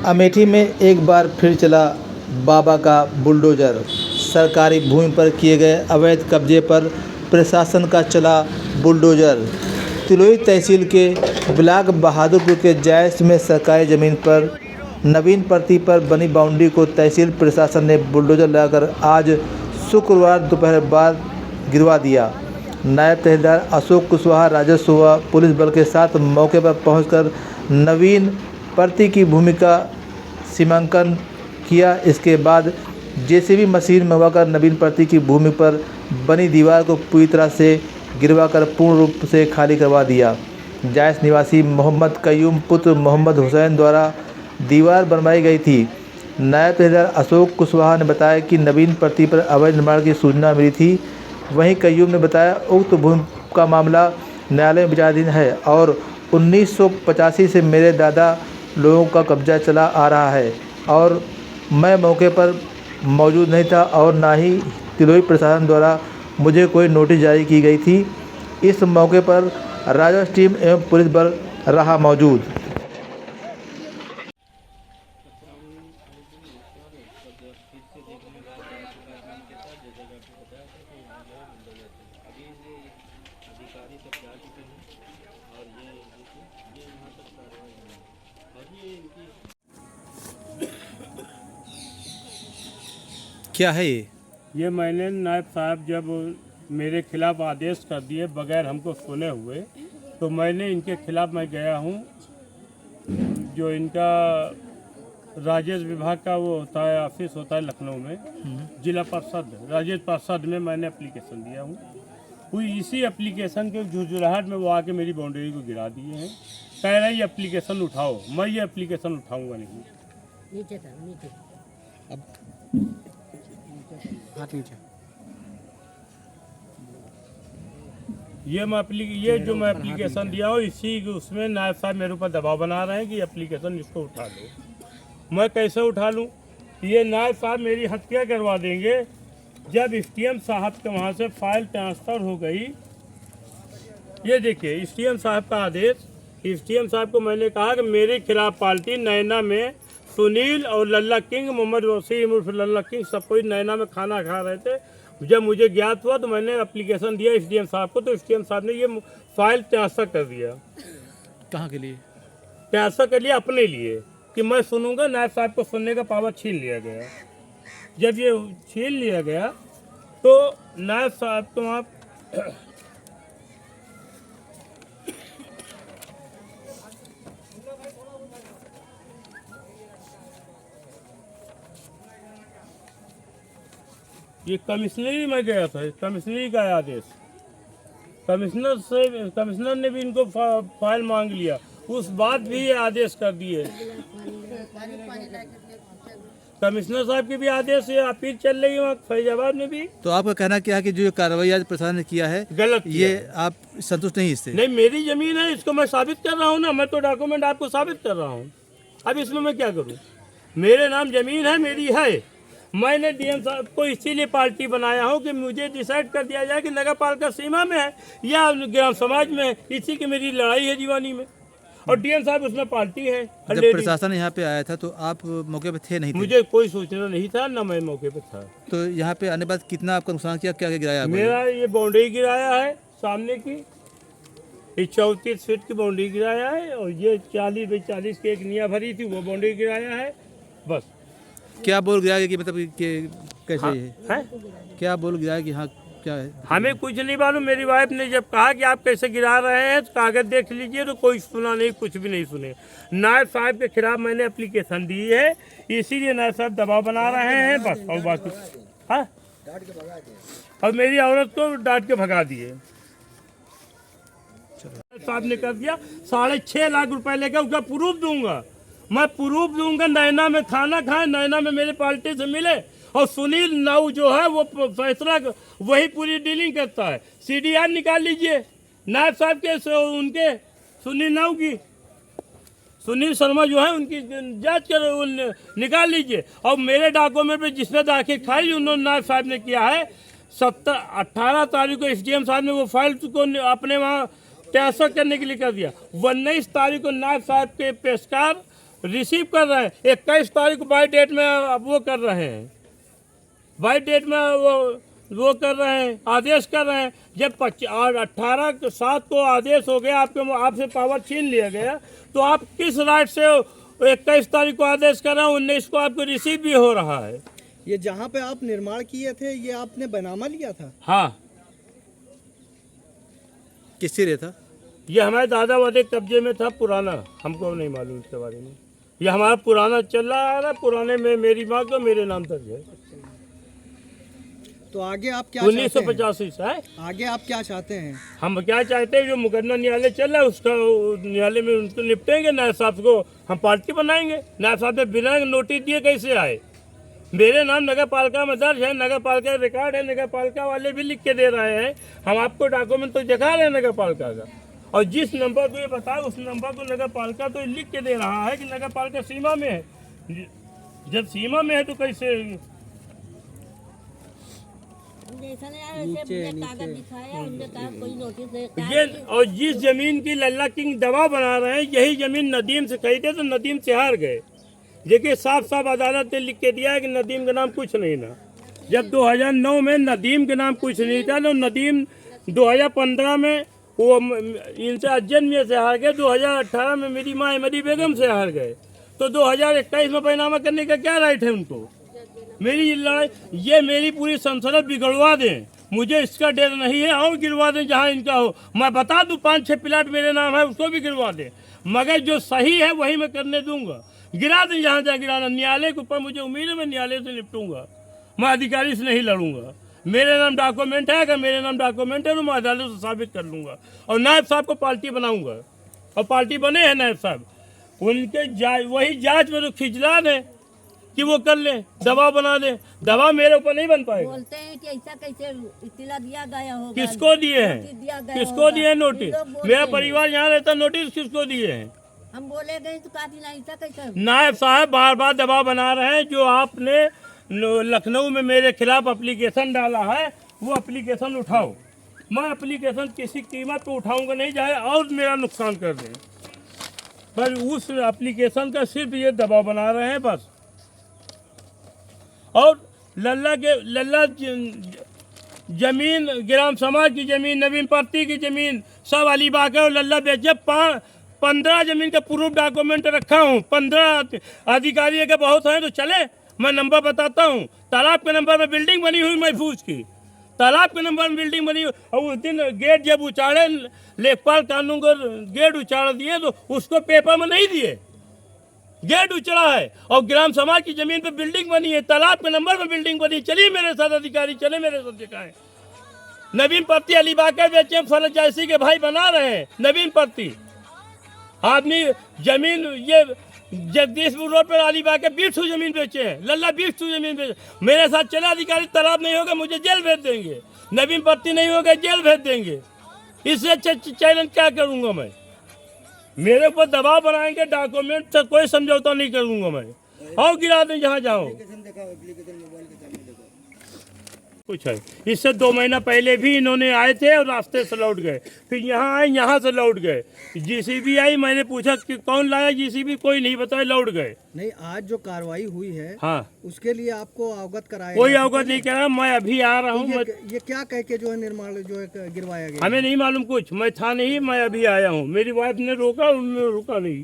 अमेठी में एक बार फिर चला बाबा का बुलडोजर। सरकारी भूमि पर किए गए अवैध कब्जे पर प्रशासन का चला बुलडोजर। तिलोई तहसील के ब्लॉक बहादुरपुर के जायस में सरकारी ज़मीन पर नवीन पट्टी पर बनी बाउंड्री को तहसील प्रशासन ने बुलडोजर लगाकर आज शुक्रवार दोपहर बाद गिरवा दिया। नायब तहसीलदार अशोक कुशवाहा राजस्व व पुलिस बल के साथ मौके पर पहुंचकर नवीन पट्टी की भूमि का सीमांकन किया। इसके बाद जेसीबी मशीन मंगवाकर नवीन पट्टी की भूमि पर बनी दीवार को पूरी तरह से गिरवाकर पूर्ण रूप से खाली करवा दिया। जायस निवासी मोहम्मद कयूम पुत्र मोहम्मद हुसैन द्वारा दीवार बनवाई गई थी। नायब तहसीलदार अशोक कुशवाहा ने बताया कि नवीन पट्टी पर अवैध निर्माण की सूचना मिली थी। वहीं कयूम ने बताया उक्त भूमि का मामला न्यायालय में विचाराधीन है और 1985 से मेरे दादा लोगों का कब्जा चला आ रहा है और मैं मौके पर मौजूद नहीं था और ना ही तिलोई प्रशासन द्वारा मुझे कोई नोटिस जारी की गई थी। इस मौके पर राजस्व टीम एवं पुलिस बल रहा मौजूद। क्या है ये मैंने नायब साहब जब मेरे खिलाफ आदेश कर दिए बगैर हमको सुने हुए, तो मैंने इनके खिलाफ मैं गया हूँ। जो इनका राजस्व विभाग का वो होता है, ऑफिस होता है लखनऊ में, जिला परिषद राजस्व परिषद में मैंने एप्लीकेशन दिया हूँ। कोई इसी एप्लीकेशन के झुरझुराहट में वो आके मेरी बाउंड्री को गिरा दिए हैं। कह रहे ये एप्लीकेशन उठाओ, मैं ये एप्लीकेशन उठाऊंगा नहीं। नीचे था, नीचे अब हाथ नीचे। ये जो मैं एप्लीकेशन दिया हूँ इसी उसमें नायब साहब मेरे ऊपर दबाव बना रहे हैं कि एप्लीकेशन इसको उठा लो। मैं कैसे उठा लूँ? ये नायब साहब मेरी हत्या करवा देंगे। जब एसटीएम साहब के वहाँ से फाइल ट्रांसफ़र हो गई, ये देखिए एसटीएम साहब का आदेश। एसटीएम साहब को मैंने कहा कि मेरे खिलाफ पार्टी नैना में सुनील और लल्ला किंग, मोहम्मद वसीम उर्फ लल्ला किंग, सब कोई नैना में खाना खा रहे थे। जब मुझे ज्ञात हुआ तो मैंने एप्लीकेशन दिया एसडीएम साहब को, तो एसडीएम साहब ने ये फाइल ट्रांसफ़र कर दिया। कहाँ के लिए? ट्रांसफ़र कर लिया अपने लिए कि मैं सुनूंगा। नायब साहब को सुनने का पावर छीन लिया गया। जब ये छीन लिया गया तो नायब साहब को वहाँ ये कमिश्नरी में गया था, कमिश्नरी का आदेश। कमिश्नर ने भी इनको फाइल मांग लिया, उस बाद भी ये आदेश कर दिए। कमिश्नर साहब के भी आदेश, ये अपील चल रही है वहाँ फैजाबाद में भी। तो आपका कहना क्या है कि जो कार्रवाई आज प्रशासन ने किया है गलत ये आप संतुष्ट नहीं इससे? नहीं, मेरी जमीन है, इसको मैं साबित कर रहा हूँ ना। मैं तो डॉक्यूमेंट आपको साबित कर रहा हूँ। अब इसमें मैं क्या करूँ? मेरे नाम जमीन है, मेरी है। मैंने डीएम साहब को इसीलिए पार्टी बनाया हूँ कि मुझे डिसाइड कर दिया जाए कि नगर पालिका सीमा में है या ग्राम समाज में है। इसी की मेरी लड़ाई है जीवानी में, और डीएम साहब उसमें पार्टी है। जब प्रशासन यहाँ पे आया था तो आप मौके पे थे नहीं थे? मुझे कोई सूचना नहीं था, ना मैं मौके पे था। तो यहाँ पे आने बाद कितना आपका नुकसान किया, क्या क्या गिराया आपने? मेरा ये बाउंड्री गिराया है सामने की, ये 34 फीट की बाउंड्री गिराया है, और ये 40 बाई 40 की एक निया भरी थी वो बाउंड्री गिराया है। बस। क्या बोल गिराया कि मतलब कि कैसे है? क्या बोल गिराया कि हाँ क्या है? हमें कुछ नहीं मालूम। मेरी वाइफ ने जब कहा कि आप कैसे गिरा रहे हैं तो कागज देख लीजिए, तो कोई सुना नहीं, कुछ भी नहीं सुने। नायब साहब के खिलाफ मैंने एप्लीकेशन दी है, इसीलिए नायब साहब दबाव बना रहे हैं। बस, और बाकी हाँ, और मेरी औरत को डांट के भगा दिए। साहब ने कर दिया 6.5 लाख रुपए लेकर, उसका प्रूफ दूंगा मैं, प्रूफ दूंगा। नैना में खाना खाए, नैना में मेरे पार्टी से मिले, और सुनील नाउ जो है वो फैसला वही पूरी डीलिंग करता है। सीडीआर निकाल लीजिए नायब साहब के, उनके सुनील नाउ की, सुनील शर्मा जो है उनकी जांच कर निकाल लीजिए। और मेरे डॉक्यूमेंट पे जिसने दाखिल खाई उन्होंने नायब साहब ने किया है। 18 तारीख को एसडीएम साहब ने वो फाइल को अपने वहाँ ट्रांसफर करने के लिए कर दिया। 19 तारीख को नायब साहब के पेशकार रिसीव कर रहे हैं। 21 तारीख को बाई डेट में अब वो कर रहे हैं, बाई डेट में वो कर रहे हैं, आदेश कर रहे हैं। जब 18/7 को आदेश हो गया, आपसे पावर छीन लिया गया, तो आप किस राइट से 21 तारीख को आदेश कर रहे हैं, 19 को आपको रिसीव भी हो रहा है। ये जहाँ पे आप निर्माण किए थे, ये आपने बनामा लिया था? हाँ, किससे रहे था? ये हमारे दादा वादे कब्जे में था, पुराना, हमको नहीं मालूम इसके बारे में। ये हमारा पुराना चल रहा है, पुराने में मेरी माँ को मेरे नाम तक है। तो आगे आप क्या चाहते हैं? 1985 से है। आगे आप क्या चाहते हैं? हम क्या चाहते हैं, जो मुकदमा न्यायालय चल रहा है उसका न्यायालय में उनको निपटेंगे। नायब साहब को हम पार्टी बनाएंगे। नायब साहब ने बिना नोटिस दिए कैसे आए? मेरे नाम नगर पालिका में दर्ज है, नगर पालिका रिकॉर्ड है, नगर पालिका वाले भी लिख के दे रहे हैं। हम आपको डॉक्यूमेंट तो दिखा रहे हैं नगर पालिका का, और जिस नंबर को ये बताया उस नंबर को नगर पालिका तो लिख के दे रहा है कि नगर पालिका सीमा में है। जब सीमा में है तो कैसे? कागज दिखाया, हमने कहा कोई नोटिस ये और जिस जमीन की लल्ला किंग दवा बना रहे हैं, यही जमीन नदीम से खरीदे तो नदीम से हार गए। देखिए साफ साफ अदालत ने लिख के दिया है कि नदीम का नाम कुछ नहीं था। जब 2009 में नदीम के नाम कुछ नहीं था, तो नदीम 2015 में वो इनसे अज्जन में से हार गए, 2018 में मेरी माँ अहमदी बेगम से हार गए, तो 2021 में बैनामा करने का क्या राइट है उनको? मेरी लड़ाई, ये मेरी पूरी संसद बिगड़वा दें, मुझे इसका डर नहीं है, और गिरवा दें जहाँ इनका हो। मैं बता दूं 5-6 प्लाट मेरे नाम है, उसको भी गिरवा दें, मगर जो सही है वही मैं करने दूंगा। गिरा दें जहाँ जहाँ गिराना। न्यायालय के ऊपर मुझे उम्मीद है, मैं न्यायालय से निपटूंगा, मैं अधिकारी से नहीं लड़ूंगा। मेरे नाम डॉक्यूमेंट है, अगर मेरे नाम डॉक्यूमेंट है तो मैं अदालत से साबित कर लूँगा, और नायब साहब को पार्टी बनाऊँगा, और पार्टी बने हैं नायब साहब। उनके वही जाँच में तो खिंचला दें कि वो कर ले, दबाव बना दे। दबाव मेरे ऊपर नहीं बन पाएगा। बोलते हैं कि ऐसा कैसे इत्तला दिया गया होगा? किसको दिए हैं? किसको दिए हैं नोटिस? मेरा परिवार यहाँ रहता, नोटिस किसको दिए हैं? हम बोले गए तो काफी नहीं, ऐसा कैसे? नायब साहब बार बार दबाव बना रहे हैं। जो आपने लखनऊ में मेरे खिलाफ एप्लीकेशन डाला है, वो एप्लीकेशन उठाओ। मैं एप्लीकेशन किसी कीमत पे उठाऊंगा नहीं, चाहे और मेरा नुकसान कर दें, पर उस एप्लीकेशन का सिर्फ ये दबाव बना रहे हैं बस। और लल्ला जमीन, ग्राम समाज की जमीन, नवीन पार्टी की जमीन, सब अलीबाग और लल्ला बेचे। 15 जमीन का प्रूफ डॉक्यूमेंट रखा हूँ। 15 अधिकारी के बहुत हैं, तो चले मैं नंबर बताता हूँ। तालाब के नंबर में बिल्डिंग बनी हुई महफूज की, तालाब के नंबर में बिल्डिंग बनी हुई। और उस दिन गेट जब उचाड़े, लेखपाल कानून को गेट उचाड़ दिए, तो उसको पेपर में नहीं दिए, गेट उचड़ा है। और ग्राम समाज की जमीन पे बिल्डिंग बनी है, तालाब के नंबर पे बिल्डिंग बनी। चलिए मेरे साथ अधिकारी, चले मेरे साथ दिखाएं। नवीन पत्ती अलीबाग के बेचे, फरज जैसी के भाई बना रहे हैं। नवीन पत्ती आदमी जमीन, ये जगदीशपुर रोड पर अलीबाग के 20 जमीन बेचे हैं, लल्ला 20 जमीन बेचे। मेरे साथ चले अधिकारी, तालाब नहीं होगा मुझे जेल भेज देंगे, नवीन पत्ती नहीं होगा जेल भेज देंगे। इससे अच्छा चैलेंज क्या करूंगा मैं? मेरे ऊपर दबाव बनाएंगे, डॉक्यूमेंट से कोई समझौता नहीं करूंगा मैं, और गिरा दें जहाँ जाओ। कुछ है। इससे 2 महीना पहले भी इन्होंने आए थे और रास्ते से लौट गए, फिर यहाँ आए, यहाँ से लौट गए। जीसीबी आई, मैंने पूछा कि कौन लाया जीसीबी, कोई नहीं बताया, लौट गए। नहीं, आज जो कार्रवाई हुई है, हाँ, उसके लिए आपको अवगत कराया? कोई अवगत नहीं करा। मैं अभी आ रहा हूँ। ये क्या कह के जो है निर्माण जो है गिरवाया गया? हमें नहीं मालूम कुछ, मैं था नहीं, मैं अभी आया हूँ। मेरी वाइफ ने रोका, उन्होंने रुका नहीं।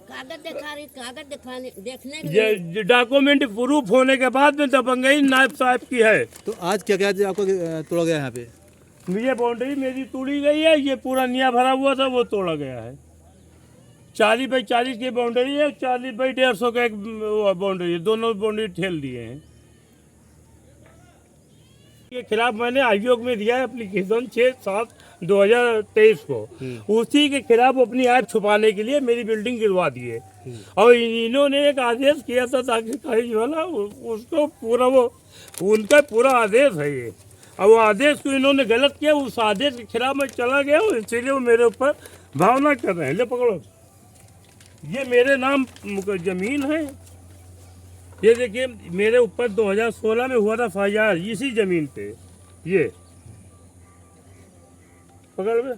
कागज दिखा रही, कागज दिखाने देखने के लिए। डॉक्यूमेंट प्रूफ होने के बाद में दबंगई नायब साहब की है। तो आज क्या क्या आपको तोड़ा गया यहाँ पे? ये बाउंड्री मेरी तोड़ी गई है, ये पूरा निया भरा हुआ था वो तोड़ा गया है। 40 बाई 40 की बाउंड्री है, 40 बाई 150 का एक बाउंड्री है, दोनों बाउंड्री ठेल दिए हैं। के खिलाफ मैंने आयोग में दिया है एप्लीकेशन 6/7/2023 को। उसी के खिलाफ अपनी ऐप छुपाने के लिए मेरी बिल्डिंग गिरवा दिए, और इन्होंने एक आदेश किया था ताकि खारिज वाला उसको पूरा, वो उनका पूरा आदेश है ये, और वो आदेश को इन्होंने गलत किया। उस आदेश के खिलाफ मैं चला गया हूँ, इसीलिए वो मेरे ऊपर भावना कर रहे हैं। ले पकड़ो, ये मेरे नाम जमीन है। ये देखिए मेरे ऊपर 2016 में हुआ था फाइजार इसी जमीन पे। ये पकड़ में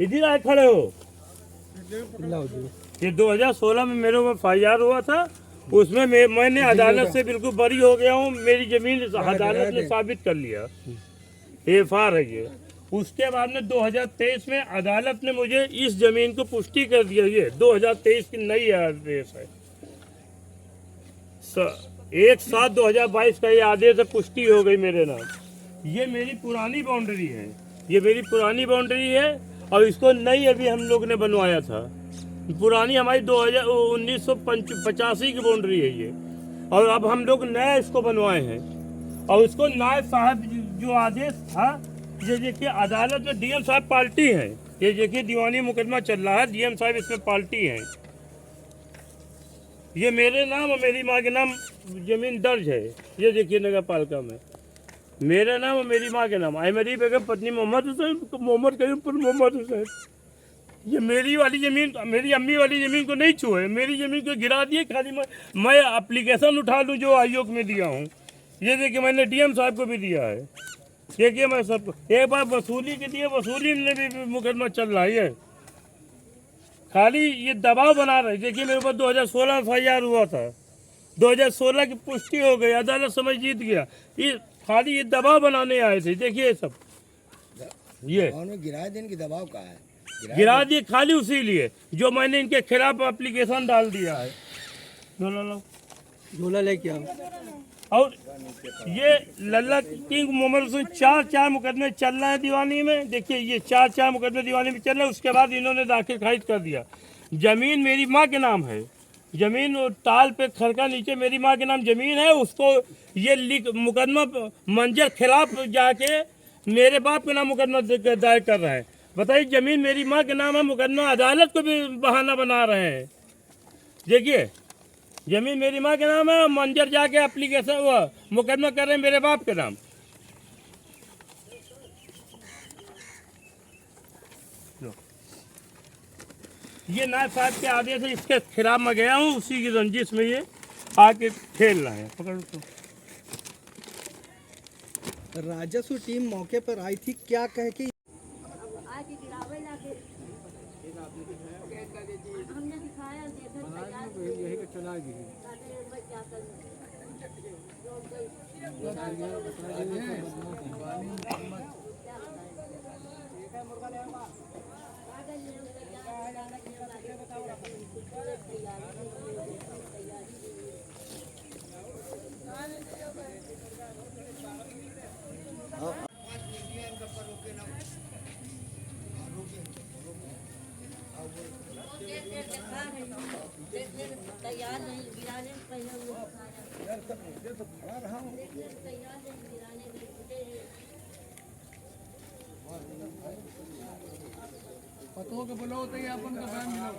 इधर आए खड़े हो। ये 2016 में मेरे ऊपर FIR हुआ था, उसमें मैंने अदालत से बिल्कुल बरी हो गया हूँ। मेरी जमीन अदालत ने साबित कर लिया, FIR है ये। उसके बाद में 2023 में अदालत ने मुझे इस जमीन को पुष्टि कर दिया। ये 2023 की नई आदेश है, 1/7/2022 का ये आदेश है, पुष्टि हो गई मेरे नाम। ये मेरी पुरानी बाउंड्री है, ये मेरी पुरानी बाउंड्री है और इसको नई अभी हम लोग ने बनवाया था। पुरानी हमारी 1985 की बाउंड्री है ये, और अब हम लोग नया इसको बनवाए हैं। और उसको नायब साहब जो आदेश था, ये देखिए अदालत में DM साहब पार्टी हैं। ये देखिए दीवानी मुकदमा चल रहा है, DM साहब इसमें पार्टी हैं। ये मेरे नाम और मेरी माँ के नाम जमीन दर्ज है। ये देखिए नगर पालिका में मेरा नाम और मेरी माँ के नाम, अहमदी बेगम पत्नी मोहम्मद हुसैन, मोहम्मद करीमपुर मोहम्मद हुसैन। ये मेरी वाली ज़मीन, मेरी अम्मी वाली ज़मीन को नहीं छुए, मेरी ज़मीन को गिरा दिए। खाली मैं एप्लीकेशन उठा लूँ जो आयोग में दिया हूँ। ये देखिए मैंने DM साहब को भी दिया है। देखिए मैं सबको एक बार वसूली के दिए, वसूली में भी मुकदमा चल रहा है। ये खाली ये दबाव बना रहे। देखिए मेरे ऊपर 2016 में FIR हुआ था, 2016 की पुष्टि हो गई, अदालत समझ जीत गया। ये खाली ये दबाव बनाने आए थे। देखिए सब ये गिरा दिन की दबाव का है, गिरा दिए खाली उसी लिए जो मैंने इनके खिलाफ एप्लीकेशन डाल दिया है। झोला लेके आओ। और ये लल्ला किंग मोहम्मद हुसैन 4 मुकदमे चल रहे हैं दीवानी में। देखिए ये 4 मुकदमे दीवानी में चल रहे हैं। उसके बाद इन्होंने दाखिल खारिज कर दिया। जमीन मेरी माँ के नाम है, जमीन ताल पे खरका नीचे मेरी माँ के नाम जमीन है। उसको ये मुकदमा मंजर खिलाफ जाके मेरे बाप के नाम मुकदमा दायर कर रहे हैं। बताइए जमीन मेरी माँ के नाम है, मुकदमा अदालत को भी बहाना बना रहे हैं। देखिए जमीन मेरी माँ के नाम है, मंजर जाके एप्लीकेशन मुकदमा कर रहे हैं मेरे बाप के नाम। ये नायब साहब के आदेश है, इसके खिलाफ मैं गया हूँ, उसी की रंजिश में ये आके खेल रहे हैं। पकड़ तो राजस्व टीम मौके पर आई थी, क्या कह के हमने दिखाया, तैयार नहीं गिराने पहले तैयार नहीं गिराने पतों के बोलो तो ये अपन का काम मिला।